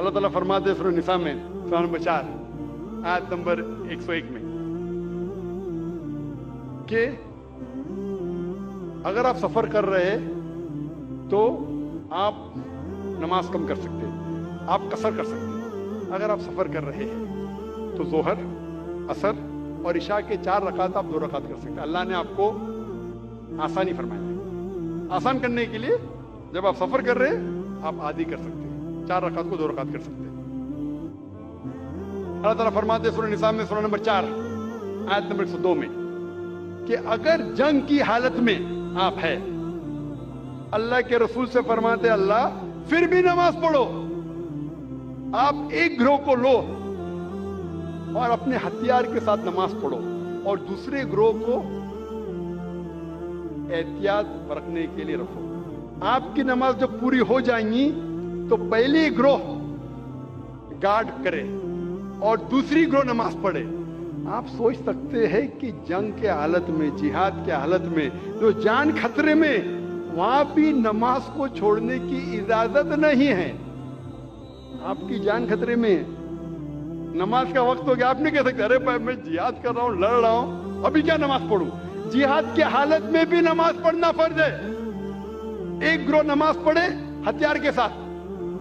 اللہ تعالیٰ فرماتے ہیں سورہ نساء میں سورہ نمبر 4 آیت نمبر 101 میں کہ اگر آپ سفر کر رہے تو آپ نماز کم کر سکتے ہیں، آپ قصر کر سکتے ہیں۔ اگر آپ سفر کر رہے ہیں تو ظہر، عصر اور عشاء کے 4 رکعت آپ 2 رکعت کر سکتے ہیں۔ اللہ نے آپ کو آسانی فرمایا ہے۔ آسان کرنے کے لیے جب آپ سفر کر رہے ہیں آپ آدھی کر سکتے ہیں، 4 رکعت کو 2 رکعت کر سکتے ہیں۔ اللہ تعالیٰ فرماتے ہیں سورہ نساء میں سورہ نمبر 4 آیت نمبر 102 میں کہ اگر جنگ کی حالت میں آپ ہے، اللہ کے رسول سے فرماتے اللہ پھر بھی نماز پڑھو، آپ ایک گروہ کو لو اور اپنے ہتھیار کے ساتھ نماز پڑھو اور دوسرے گروہ کو احتیاط برتنے کے لیے رکھو۔ آپ کی نماز جب پوری ہو جائیں گی تو پہلی گروہ گارڈ کرے اور دوسری گروہ نماز پڑھے۔ آپ سوچ سکتے ہیں کہ جنگ کے حالت میں، جہاد کے حالت میں، جو جان خطرے میں، وہاں بھی نماز کو چھوڑنے کی اجازت نہیں ہے۔ آپ کی جان خطرے میں، نماز کا وقت ہو گیا، آپ نہیں کہہ سکتے ارے بھائی میں جہاد کر رہا ہوں، لڑ رہا ہوں، ابھی کیا نماز پڑھوں۔ جہاد کی حالت میں بھی نماز پڑھنا فرض ہے۔ ایک گروہ نماز پڑھے ہتھیار کے ساتھ،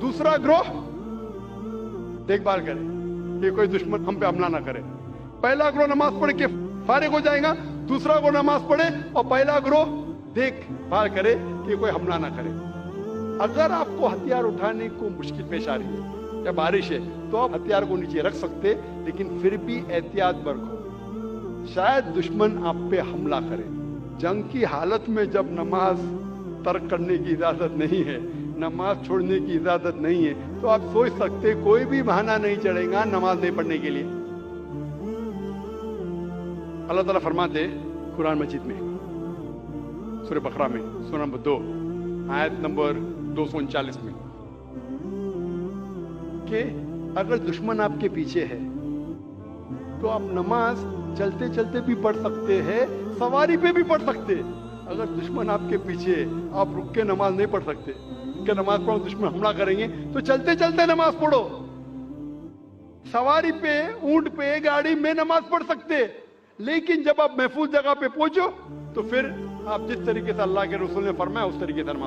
دوسرا گروہ دیکھ بھال کرے کہ کوئی دشمن ہم پہ حملہ نہ کرے۔ پہلا گروہ نماز پڑھ کے فارغ ہو جائے گا، دوسرا گروہ نماز پڑھے اور پہلا گروہ دیکھ بھال کرے کہ کوئی حملہ نہ کرے۔ اگر آپ کو ہتھیار اٹھانے کو مشکل پیش آ رہی ہے یا بارش ہے تو آپ ہتھیار کو نیچے رکھ سکتے، لیکن پھر بھی احتیاط برتو، شاید دشمن آپ پہ حملہ کرے۔ جنگ کی حالت میں جب نماز ترک کرنے کی اجازت نہیں ہے، نماز چھوڑنے کی اجازت نہیں ہے، تو آپ سوچ سکتے کوئی بھی بہانہ نہیں چلے گا نماز نہیں پڑھنے کے لیے۔ اللہ تعالیٰ فرماتے قرآن مجید میں سورہ بقرہ میں سورہ نمبر 2 آیت نمبر 239 میں کہ اگر دشمن آپ کے پیچھے ہے تو آپ نماز چلتے چلتے بھی پڑھ سکتے ہیں، سواری پہ بھی پڑھ سکتے۔ اگر دشمن آپ کے پیچھے ہے، آپ رک کے نماز نہیں پڑھ سکتے کہ نماز پڑھو دشمن حملہ کریں گے، تو چلتے چلتے نماز پڑھو، سواری پہ، اونٹ پہ، گاڑی میں نماز پڑھ سکتے۔ لیکن جب آپ محفوظ جگہ پہ پہنچو تو پھر آپ جس طریقے سے اللہ کے رسول نے فرمایا اس طریقے سے نماز